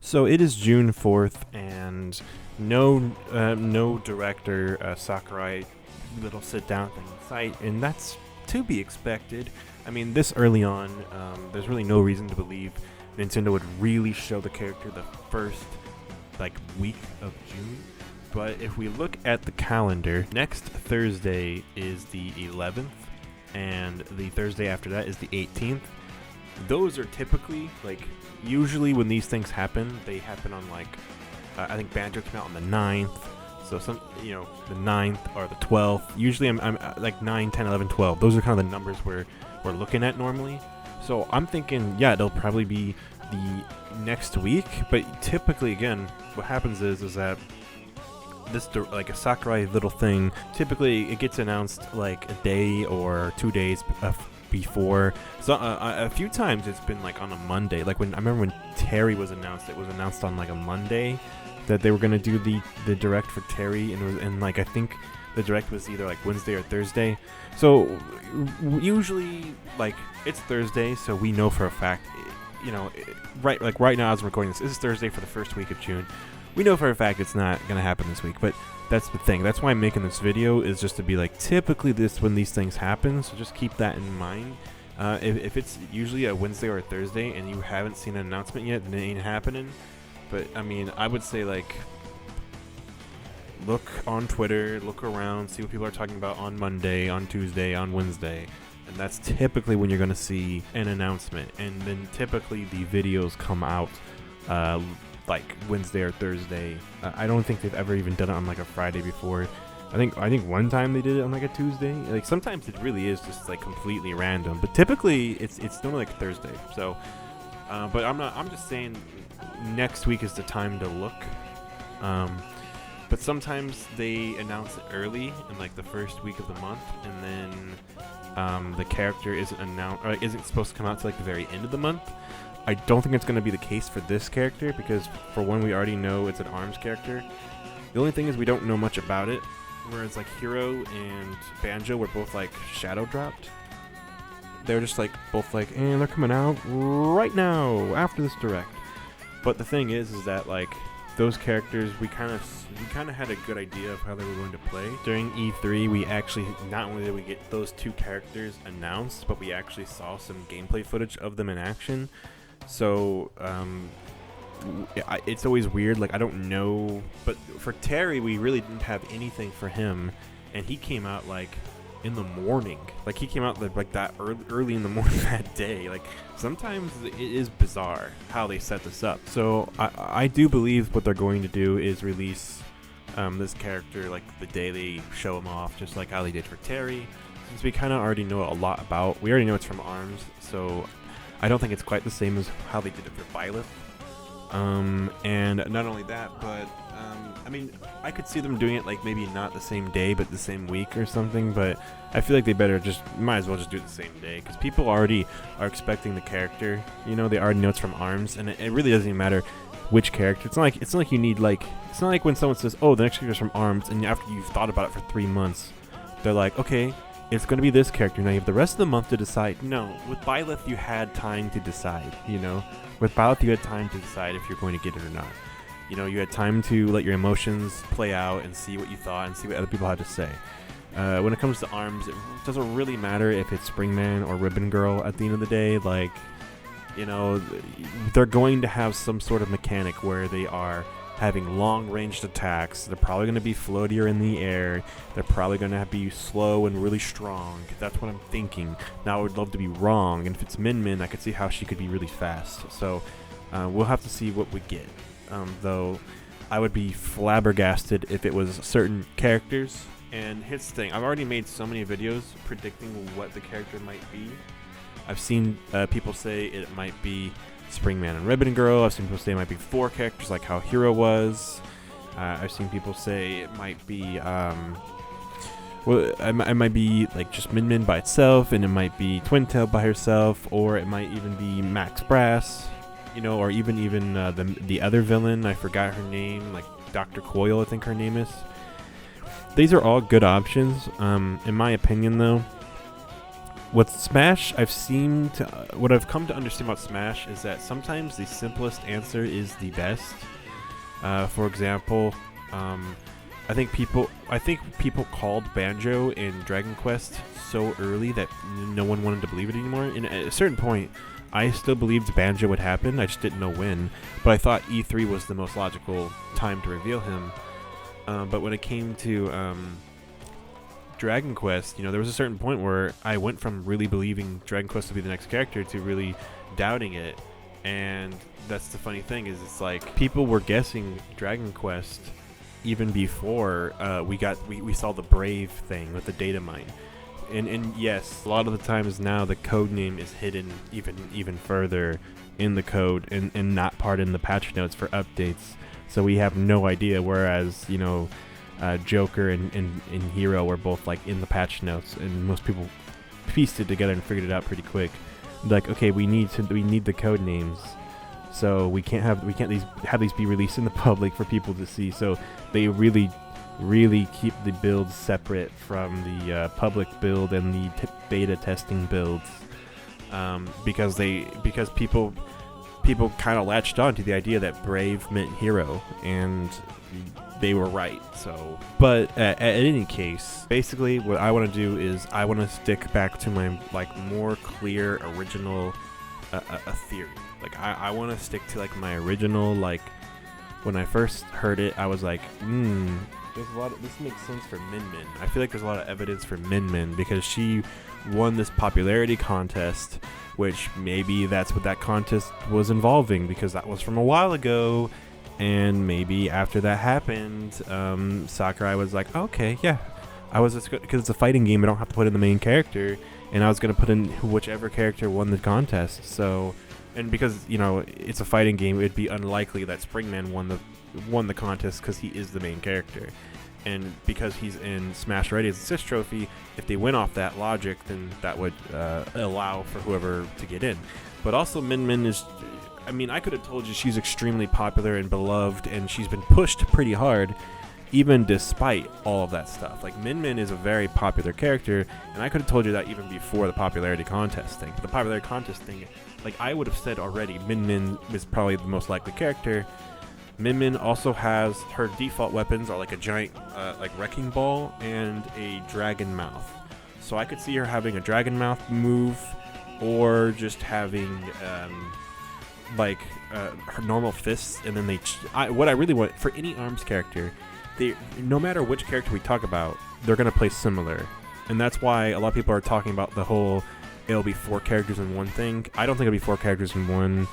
So it is June 4th, and no director Sakurai little sit down thing in sight, and that's to be expected. I mean, this early on, there's really no reason to believe Nintendo would really show the character the first week of June. But if we look at the calendar, next Thursday is the 11th, and the Thursday after that is the 18th. Those are typically usually when these things happen, they happen on I think Banjo came out on the 9th, so the 9th or the 12th. Usually I'm like 9, 10, 11, 12. Those are kind of the numbers we're looking at normally. So I'm thinking, yeah, it'll probably be the next week. But typically, again, what happens is that this a Sakurai little thing, typically it gets announced a day or 2 days before. So a few times it's been on a Monday. I remember when Terry was announced, it was announced on a Monday that they were gonna do the direct for Terry, and I think the direct was either Wednesday or Thursday. So usually it's Thursday, so we know for a fact, right now as I'm recording this is Thursday for the first week of June. We know for a fact it's not gonna happen this week, but that's the thing. That's why I'm making this video, is just to be typically this when these things happen, so just keep that in mind. If it's usually a Wednesday or a Thursday and you haven't seen an announcement yet, then it ain't happening. But I mean, I would say look on Twitter, look around, see what people are talking about on Monday, on Tuesday, on Wednesday, and that's typically when you're gonna see an announcement. And then typically the videos come out Wednesday or Thursday. I don't think they've ever even done it on a Friday before. I think one time they did it on a Tuesday. Sometimes it really is just completely random, but typically it's normally Thursday. So, but I'm just saying next week is the time to look. But sometimes they announce it early in the first week of the month, and then the character isn't announced or isn't supposed to come out to the very end of the month. I don't think it's going to be the case for this character, because for one, we already know it's an ARMS character. The only thing is we don't know much about it, whereas Hero and Banjo were both shadow dropped. They're just both and they're coming out right now after this direct. But the thing is that those characters, we kind of had a good idea of how they were going to play. During E3, we actually, not only did we get those two characters announced, but we actually saw some gameplay footage of them in action. So it's always weird. I don't know, but for Terry, we really didn't have anything for him, and he came out in the morning. He came out that early in the morning that day. Sometimes it is bizarre how they set this up. So I do believe what they're going to do is release this character the day they show him off, just how they did for Terry, since we kind of already know a lot about. We already know it's from ARMS, so I don't think it's quite the same as how they did it for Byleth. And not only that, but I mean, I could see them doing it maybe not the same day, but the same week or something. But I feel like they might as well just do it the same day, because people already are expecting the character. They already know it's from ARMS, and it really doesn't even matter which character. It's not like you need it's not like when someone says, "Oh, the next character's from ARMS," and after you've thought about it for 3 months, they're like, "Okay, it's going to be this character. Now you have the rest of the month to decide." No, with Byleth you had time to decide. With Byleth you had time to decide if you're going to get it or not. You had time to let your emotions play out and see what you thought and see what other people had to say. When it comes to ARMS, it doesn't really matter if it's Springman or Ribbon Girl at the end of the day. They're going to have some sort of mechanic where they are having long-ranged attacks. They're probably going to be floatier in the air. They're probably going to be slow and really strong. That's what I'm thinking. Now, I would love to be wrong, and if it's Min Min, I could see how she could be really fast. So, we'll have to see what we get. Though, I would be flabbergasted if it was certain characters. And here's the thing. I've already made so many videos predicting what the character might be. I've seen people say it might be Springman and Ribbon Girl. I've seen people say it might be 4 characters like how Hero was. I've seen people say it might be it might be just Min Min by itself, and it might be Twin Tail by herself, or it might even be Max Brass, or even the other villain. I forgot her name, Dr. Coil, I think her name is. These are all good options. In my opinion, though, with Smash, what I've come to understand about Smash is that sometimes the simplest answer is the best. For example, I think people called Banjo in Dragon Quest so early that no one wanted to believe it anymore. And at a certain point, I still believed Banjo would happen. I just didn't know when. But I thought E3 was the most logical time to reveal him. But when it came to Dragon Quest, there was a certain point where I went from really believing Dragon Quest to be the next character to really doubting it. And that's the funny thing is it's like people were guessing Dragon Quest even before we saw the Brave thing with the data mine. And yes, a lot of the times now the code name is hidden even further in the code and not part in the patch notes for updates. So we have no idea, whereas, Joker and Hero were both like in the patch notes, and most people pieced it together and figured it out pretty quick. Like, okay, we need the code names, so we can't have these be released in the public for people to see. So they really keep the builds separate from the public build and the beta testing builds, because people kind of latched on to the idea that Brave meant Hero, and they were right. So, but at any case, basically what I want to do is I want to stick back to my more clear original a theory. Like I want to stick to my original, when I first heard it, I was like, there's a lot of, this makes sense for Min Min. I feel like there's a lot of evidence for Min Min because she won this popularity contest, which maybe that's what that contest was involving, because that was from a while ago. And maybe after that happened, Sakurai was like, okay, yeah, I was just because it's a fighting game, I don't have to put in the main character, and I was gonna put in whichever character won the contest. So, and because it's a fighting game, it'd be unlikely that Springman won the contest because he is the main character, and because he's in Smash Ready as a assist trophy, if they went off that logic, then that would allow for whoever to get in. But also Min Min is, I could have told you she's extremely popular and beloved, and she's been pushed pretty hard, even despite all of that stuff. Like, Min Min is a very popular character, and I could have told you that even before the popularity contest thing. The popularity contest thing, I would have said already, Min Min is probably the most likely character. Min Min also has, her default weapons are a giant, wrecking ball and a dragon mouth. So I could see her having a dragon mouth move, or just having, her normal fists, and then what I really want for any ARMS character, no matter which character we talk about, they're going to play similar. And that's why a lot of people are talking about the whole, it'll be 4 characters in one thing. I don't think it'll be 4 characters in one.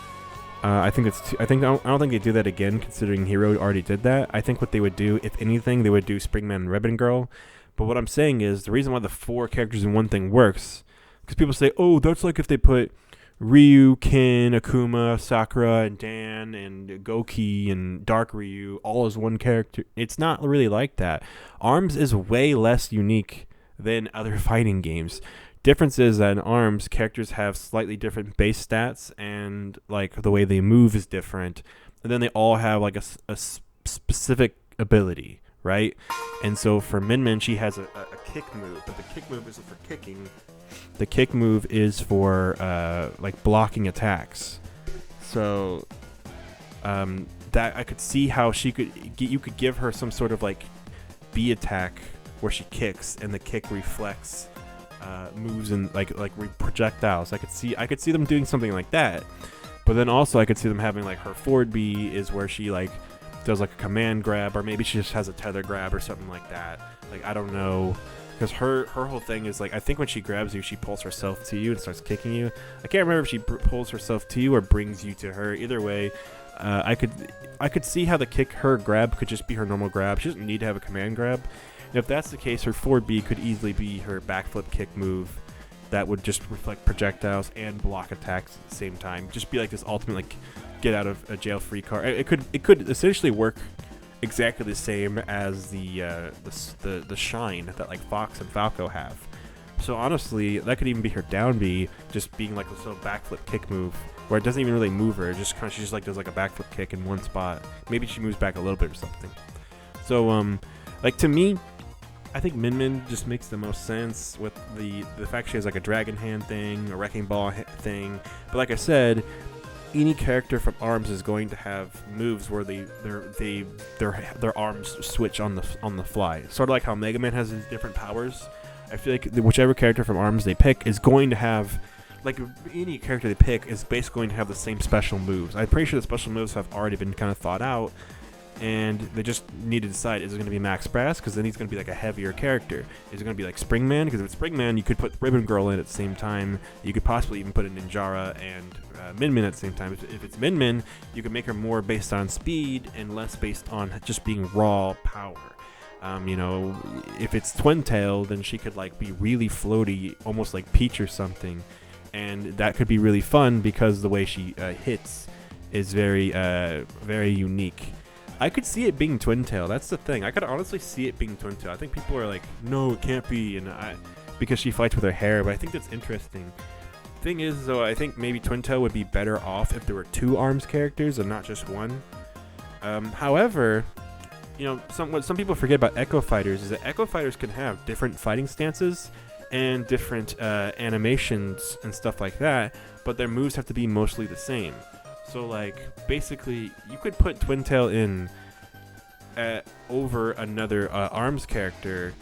I think it's I don't think they do that again, considering Hero already did that. I think what they would do, if anything, they would do Springman and Ribbon Girl. But what I'm saying is, the reason why the 4 characters in one thing works, because people say, oh, that's like if they put Ryu, Ken, Akuma, Sakura, and Dan, and Goki, and Dark Ryu all as one character. It's not really like that. ARMS is way less unique than other fighting games. Difference is that in ARMS, characters have slightly different base stats, and the way they move is different. And then they all have a specific ability, right? And so for Min Min, she has a kick move, but the kick move isn't for kicking. The kick move is for blocking attacks. So that I could see how you could give her some sort of B attack where she kicks, and the kick reflects moves and projectiles. I could see them doing something like that. But then also I could see them having her forward B is where she does a command grab, or maybe she just has a tether grab or something like that. I don't know. Because her whole thing is I think when she grabs you, she pulls herself to you and starts kicking you. I can't remember if she pulls herself to you or brings you to her. Either way, I could see how her grab could just be her normal grab. She doesn't need to have a command grab. And if that's the case, her forward B could easily be her backflip kick move that would just reflect projectiles and block attacks at the same time. Just be this ultimate get out of a jail free card. It could essentially work exactly the same as the shine that Fox and Falco have. So honestly, that could even be her down B, just being this little backflip kick move where it doesn't even really move her. It just she just does a backflip kick in one spot. Maybe she moves back a little bit or something. So to me, I think Min Min just makes the most sense with the fact she has like a dragon hand thing, a wrecking ball thing. But like I said, any character from ARMS is going to have moves where their arms switch on the fly. Sort of like how Mega Man has his different powers. I feel like whichever character from ARMS they pick is going to have, like any character they pick is basically going to have the same special moves. I'm pretty sure the special moves have already been kind of thought out, and they just need to decide, is it going to be Max Brass, because then he's going to be like a heavier character? Is it going to be like Springman? Because if it's Springman, you could put Ribbon Girl in at the same time. You could possibly even put in Ninjara and Min Min at the same time. If it's Min Min, you can make her more based on speed and less based on just being raw power. If it's Twin Tail, then she could like be really floaty, almost like Peach or something, and that could be really fun because the way she hits is very unique. I could see it being Twin Tail. That's the thing. I could honestly see it being Twin Tail. I think people are like, no, it can't be, because she fights with her hair. But I think that's interesting. Thing is, though, I think maybe Twin Tail would be better off if there were 2 ARMS characters and not just one. However, what some people forget about Echo Fighters is that Echo Fighters can have different fighting stances and different animations and stuff like that, but their moves have to be mostly the same. So, like, basically, you could put Twin Tail in over another ARMS character,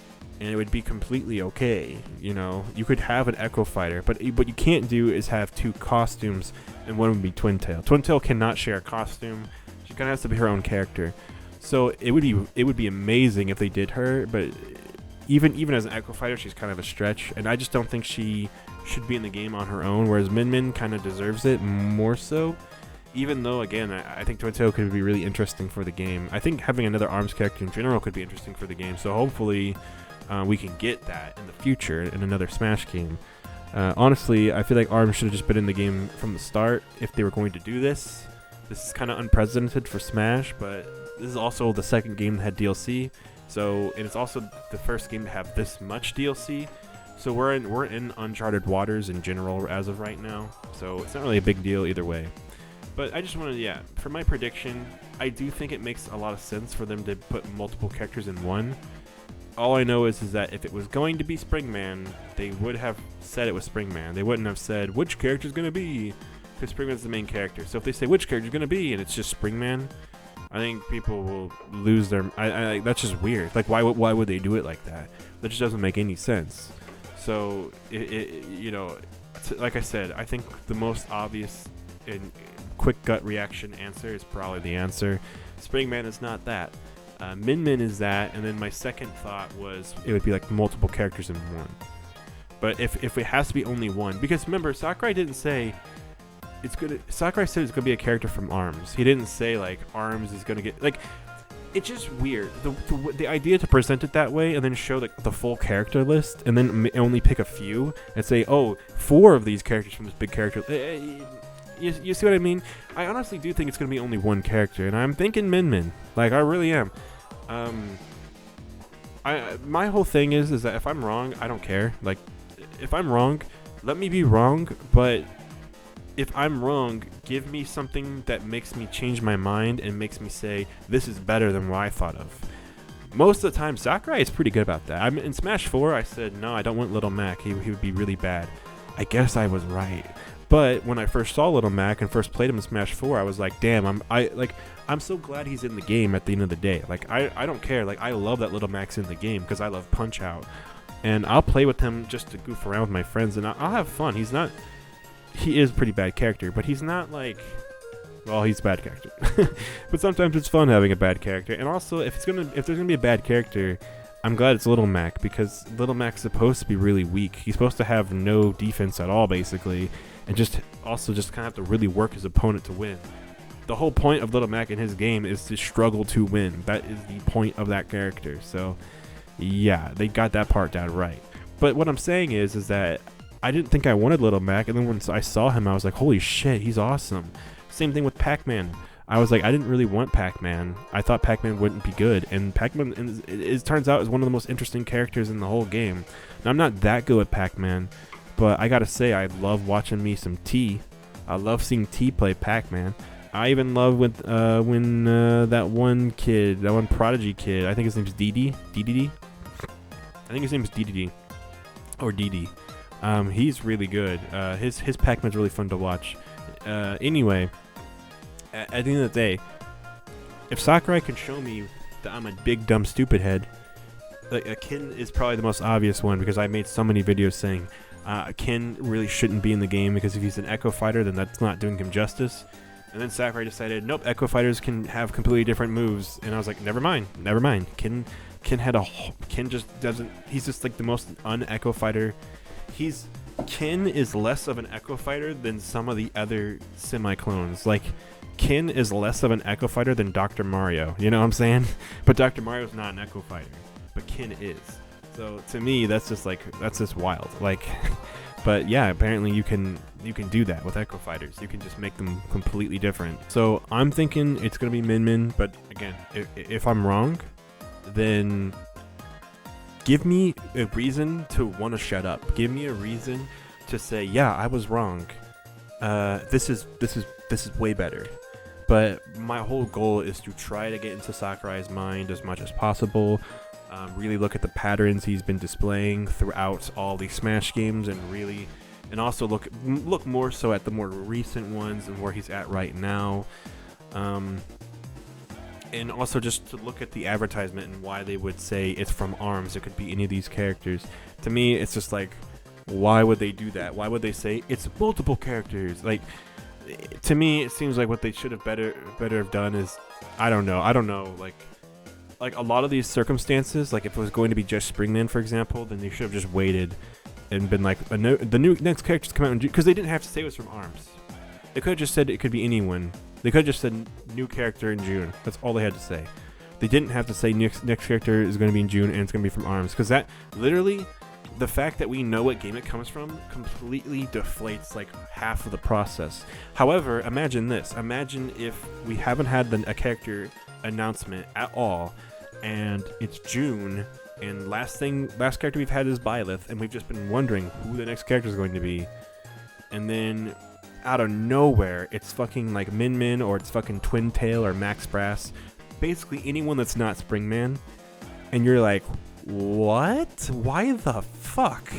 and it would be completely okay. You could have an Echo Fighter, but what you can't do is have 2 costumes, and one would be Twin Tail. Twin Tail cannot share a costume. She kind of has to be her own character. So it would be amazing if they did her, but even as an Echo Fighter, she's kind of a stretch, and I just don't think she should be in the game on her own. Whereas Min Min kind of deserves it more so. Even though, again, I think Twin Tail could be really interesting for the game. I think having another ARMS character in general could be interesting for the game. So hopefully we can get that in the future in another Smash game. Honestly, I feel like ARMS should have just been in the game from the start if they were going to do this. This is kind of unprecedented for Smash, but this is also the second game that had DLC. And it's also the first game to have this much DLC. So we're in uncharted waters in general as of right now. So it's not really a big deal either way. But I just wanted, for my prediction, I do think it makes a lot of sense for them to put multiple characters in one. All I know is that if it was going to be Springman, they would have said it was Springman. They wouldn't have said which character's going to be, because Springman's the main character. So if they say which character's going to be and it's just Springman, I think people will lose their... that's just weird. Like, why would they do it like that? That just doesn't make any sense. So, like I said, I think the most obvious and quick gut reaction answer is probably the answer. Springman is not that. Min Min is that, and then my second thought was it would be like multiple characters in one. But if it has to be only one, because remember, Sakurai didn't say it's good. Sakurai said it's gonna be a character from ARMS. He didn't say like ARMS is gonna get like. It's just weird. The idea to present it that way and then show the full character list and then only pick a few and say, 4 of these characters from this big character. You see what I mean? I honestly do think it's going to be only one character, and I'm thinking Min Min. Like, I really am. My whole thing is that if I'm wrong, I don't care. Like, if I'm wrong, let me be wrong, but if I'm wrong, give me something that makes me change my mind and makes me say, this is better than what I thought of. Most of the time, Sakurai is pretty good about that. In Smash 4, I said, no, I don't want Little Mac. He would be really bad. I guess I was right. But when I first saw Little Mac and first played him in Smash 4, I was like, damn, I'm so glad he's in the game at the end of the day. Like, I don't care. Like, I love that Little Mac's in the game because I love Punch-Out. And I'll play with him just to goof around with my friends, and I'll have fun. He is a pretty bad character, but he's not like... Well, he's a bad character. But sometimes it's fun having a bad character. And also, if there's gonna be a bad character, I'm glad it's Little Mac, because Little Mac's supposed to be really weak. He's supposed to have no defense at all, basically, and just kind of have to really work his opponent to win. The whole point of Little Mac in his game is to struggle to win. That is the point of that character. So, yeah, they got that part down right. But what I'm saying is that I didn't think I wanted Little Mac, and then when I saw him, I was like, holy shit, he's awesome. Same thing with Pac-Man. I was like, I didn't really want Pac-Man. I thought Pac-Man wouldn't be good, and Pac-Man, it turns out, is one of the most interesting characters in the whole game. Now, I'm not that good at Pac-Man, but I gotta say, I love watching me some T. I love seeing T play Pac-Man. I even love when that one Prodigy kid, I think his name's DD, I think his name is DDD or DD. He's really good. His Pac-Man's really fun to watch. Anyway, at the end of the day, if Sakurai can show me that I'm a big dumb stupid head, like Ken is probably the most obvious one because I made so many videos saying Ken really shouldn't be in the game because if he's an Echo Fighter, then that's not doing him justice. And then Sakurai decided, nope, Echo Fighters can have completely different moves, and I was like, never mind. Ken just doesn't. He's just like the most un-Echo Fighter. Ken is less of an Echo Fighter than some of the other semi-clones. Like, Ken is less of an Echo Fighter than Dr. Mario. You know what I'm saying? But Dr. Mario's not an Echo Fighter, but Ken is. So to me, that's just wild. Like, but yeah, apparently you can do that with Echo Fighters. You can just make them completely different. So I'm thinking it's gonna be Min Min. But again, if I'm wrong, then give me a reason to want to shut up. Give me a reason to say, yeah, I was wrong. This is way better. But my whole goal is to try to get into Sakurai's mind as much as possible. Really look at the patterns he's been displaying throughout all these Smash games, and also look more so at the more recent ones and where he's at right now. And also just to look at the advertisement and why they would say it's from ARMS. It could be any of these characters. To me, it's just like, why would they do that? Why would they say it's multiple characters? Like, to me, it seems like what they should have better have done is, I don't know, like a lot of these circumstances, like if it was going to be just Springman, for example, then they should have just waited and been like, the new next characters come out in June, because they didn't have to say it was from ARMS. They could have just said it could be anyone. They could have just said new character in June. That's all they had to say. They didn't have to say next character is going to be in June and it's going to be from ARMS, because that literally, the fact that we know what game it comes from completely deflates like half of the process. However, imagine this. Imagine if we haven't had a character announcement at all, and it's June, and last character we've had is Byleth, and we've just been wondering who the next character is going to be, and then out of nowhere it's fucking like Min Min, or it's fucking Twin Tail or Max Brass, basically anyone that's not Springman, and you're like, what? Why the fuck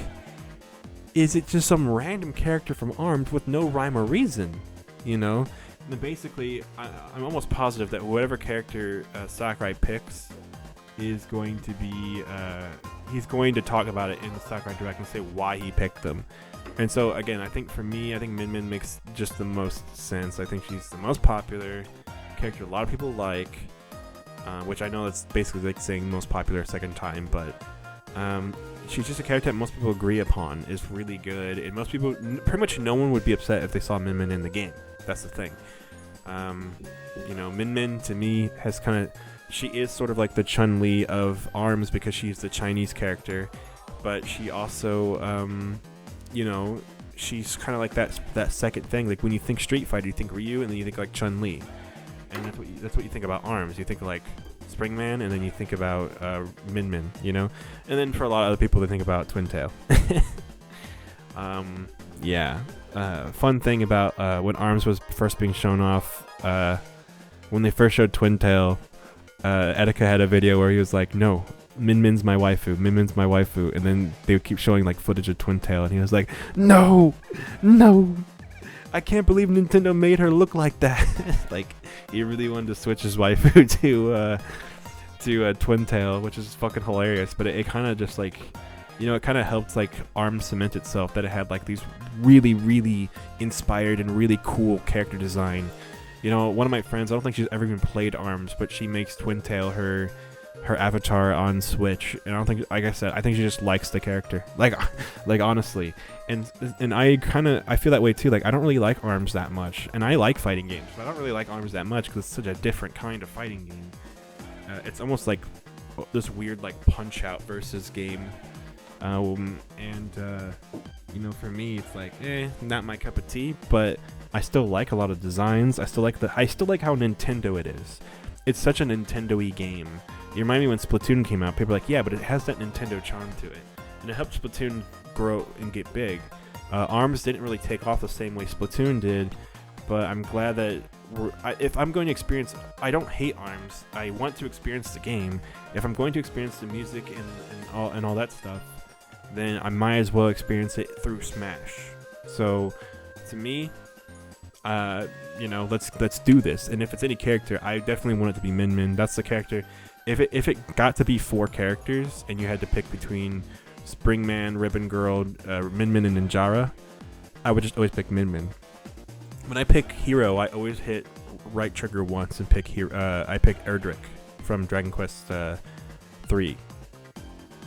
is it just some random character from ARMS with no rhyme or reason, you know? And basically, I'm almost positive that whatever character Sakurai picks is going to be, he's going to talk about it in the Sakurai Direct and say why he picked them. And so, again, I think Min Min makes just the most sense. I think she's the most popular character a lot of people like, which I know that's basically like saying most popular second time, but she's just a character that most people agree upon is really good, and most people, pretty much no one would be upset if they saw Min Min in the game. That's the thing. You know, Min Min to me has she is sort of like the Chun-Li of ARMS because she's the Chinese character, but she also, you know, she's kind of like that second thing. Like when you think Street Fighter, you think Ryu, and then you think like Chun-Li, and that's what you think about ARMS. You think like Springman, and then you think about Min Min, you know, and then for a lot of other people, they think about Twin Tail. Yeah. Fun thing about when ARMS was first being shown off, when they first showed Twin Tail, Etika had a video where he was like, no, Min Min's my waifu, and then they would keep showing like footage of Twin Tail, and he was like, no, I can't believe Nintendo made her look like that. Like, he really wanted to switch his waifu to Twin Tail, which is fucking hilarious, but it kind of just like, you know, it kind of helped like ARMS cement itself that it had like these really, really inspired and really cool character design. You know, one of my friends, I don't think she's ever even played ARMS, but she makes Twin Tail her avatar on Switch, and I don't think, like I said, I think she just likes the character, like honestly, and I feel that way too. Like, I don't really like ARMS that much, and I like fighting games, but I don't really like ARMS that much because it's such a different kind of fighting game. It's almost like this weird like Punch-Out versus game. You know, for me, it's like, not my cup of tea, but I still like a lot of designs. I still like how Nintendo it is. It's such a Nintendo-y game. You remind me when Splatoon came out, people were like, yeah, but it has that Nintendo charm to it. And it helped Splatoon grow and get big. ARMS didn't really take off the same way Splatoon did, but I'm glad that if I'm going to experience, I don't hate ARMS. I want to experience the game. If I'm going to experience the music and all that stuff, then I might as well experience it through Smash. So, to me, let's do this. And if it's any character, I definitely want it to be Min Min. That's the character. If it got to be 4 characters and you had to pick between Springman, Ribbon Girl, Min Min, and Ninjara, I would just always pick Min Min. When I pick hero, I always hit right trigger once and pick hero. I pick Erdrick from Dragon Quest 3.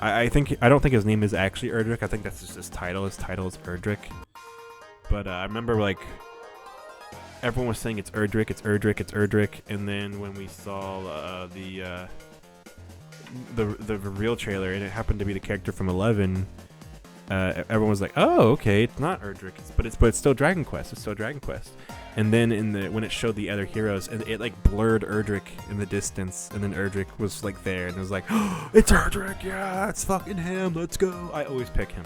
I don't think his name is actually Erdrick. I think that's just his title. His title is Erdrick. But I remember like everyone was saying it's Erdrick, it's Erdrick, it's Erdrick, and then when we saw the reveal trailer and it happened to be the character from 11. Everyone was like, "Oh, okay, it's not Erdrick, but it's still Dragon Quest. It's still Dragon Quest." And then when it showed the other heroes, and it like blurred Erdrick in the distance, and then Erdrick was like there, and it was like, "Oh, it's Erdrick! Yeah, it's fucking him. Let's go!" I always pick him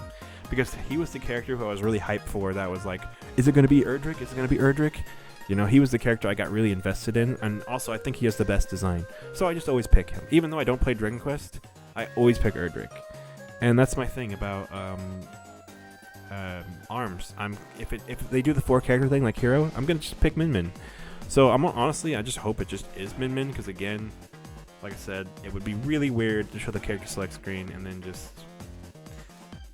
because he was the character who I was really hyped for. That was like, "Is it gonna be Erdrick? Is it gonna be Erdrick?" You know, he was the character I got really invested in, and also I think he has the best design. So I just always pick him, even though I don't play Dragon Quest. I always pick Erdrick. And that's my thing about ARMS. If they do the 4 character thing like hero, I'm gonna just pick Min Min. So honestly, I just hope it just is Min Min, because again, like I said, it would be really weird to show the character select screen and then just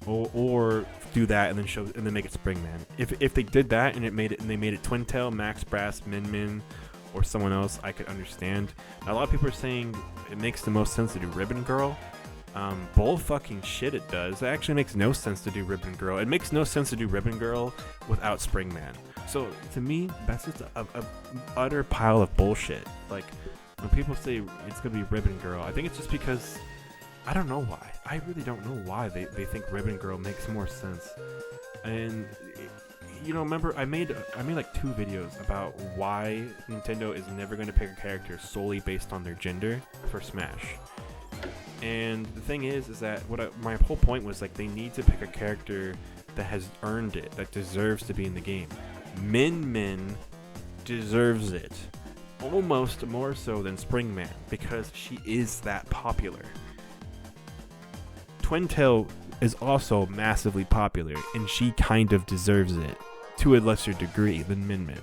or do that and then make it Springman. If they did that and they made it Twin-Tail, Max Brass, Min Min, or someone else, I could understand. Now, a lot of people are saying it makes the most sense to do Ribbon Girl. Bull fucking shit it does. It actually makes no sense to do Ribbon Girl. It makes no sense to do Ribbon Girl without Springman. So to me, that's just a utter pile of bullshit. Like when people say it's gonna be Ribbon Girl, I think it's just because I don't know why. I really don't know why they think Ribbon Girl makes more sense. And remember I made like 2 videos about why Nintendo is never gonna pick a character solely based on their gender for Smash. And the thing is that my whole point was like they need to pick a character that has earned it, that deserves to be in the game. Min Min deserves it, almost more so than Springman, because she is that popular. Twin-Tail is also massively popular, and she kind of deserves it to a lesser degree than Min Min.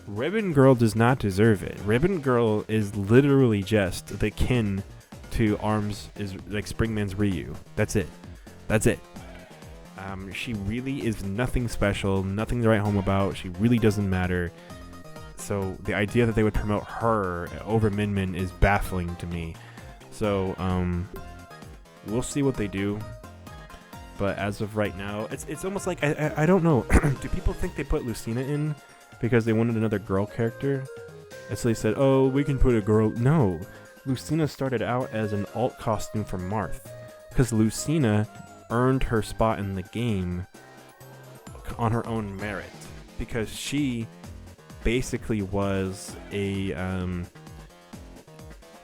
Ribbon Girl does not deserve it. Ribbon Girl is literally just the kin to ARMS is like Springman's Ryu. That's it. She really is nothing special, nothing to write home about. She really doesn't matter. So the idea that they would promote her over Min Min is baffling to me. So we'll see what they do. But as of right now, it's almost like I don't know. Do people think they put Lucina in because they wanted another girl character? And so they said, "Oh, we can put a girl." No. Lucina started out as an alt costume for Marth, because Lucina earned her spot in the game on her own merit, because she basically was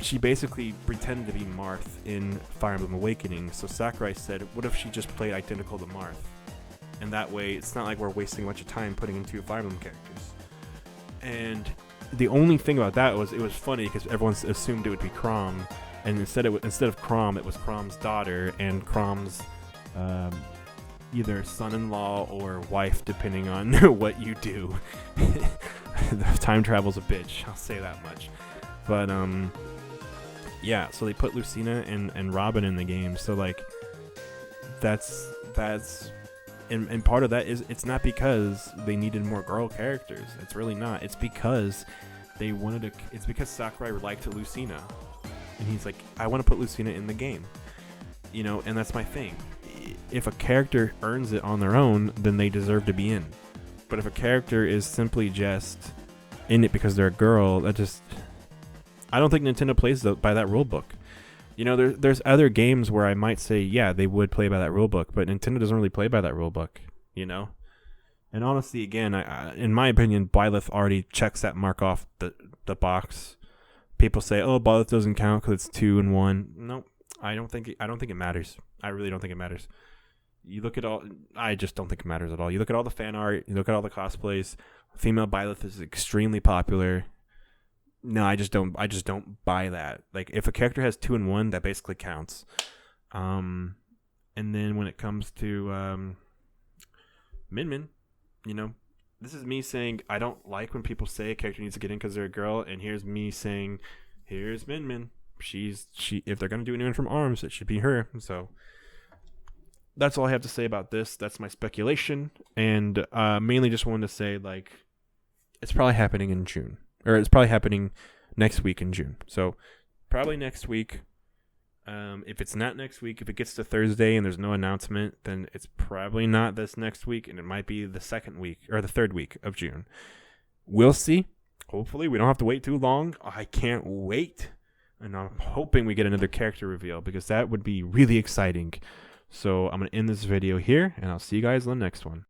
she basically pretended to be Marth in Fire Emblem Awakening. So Sakurai said, what if she just played identical to Marth? And that way, it's not like we're wasting a bunch of time putting in 2 Fire Emblem characters. And the only thing about that was it was funny because everyone assumed it would be Chrom, and instead of Chrom, it was Chrom's daughter and Chrom's either son-in-law or wife, depending on what you do. Time travel's a bitch, I'll say that much. But yeah, so they put Lucina and Robin in the game. So like that's and part of that is it's not because they needed more girl characters. It's really not. It's because they wanted to. It's because Sakurai liked Lucina, and he's like, I want to put Lucina in the game, and that's my thing. If a character earns it on their own, then they deserve to be in. But if a character is simply just in it because they're a girl, I don't think Nintendo plays by that rule book. There's other games where I might say, yeah, they would play by that rule book, but Nintendo doesn't really play by that rule book, And honestly, again, in my opinion, Byleth already checks that mark off the box. People say, oh, Byleth doesn't count because it's 2 and 1. Nope, I don't think it matters. I really don't think it matters. You look at all. I just don't think it matters at all. You look at all the fan art. You look at all the cosplays. Female Byleth is extremely popular. No, I just don't. I just don't buy that. Like, if a character has 2 and 1, that basically counts. And then when it comes to Min Min, this is me saying I don't like when people say a character needs to get in because they're a girl, and here's me saying, here's Min Min. She. If they're gonna do anyone from ARMS, it should be her. So that's all I have to say about this. That's my speculation, and mainly just wanted to say, like, it's probably happening in June, or it's probably happening next week in June. So probably next week. If it's not next week, if it gets to Thursday and there's no announcement, then it's probably not this next week, and it might be the second week or the third week of June. We'll see. Hopefully, we don't have to wait too long. I can't wait, and I'm hoping we get another character reveal because that would be really exciting. So I'm going to end this video here, and I'll see you guys on the next one.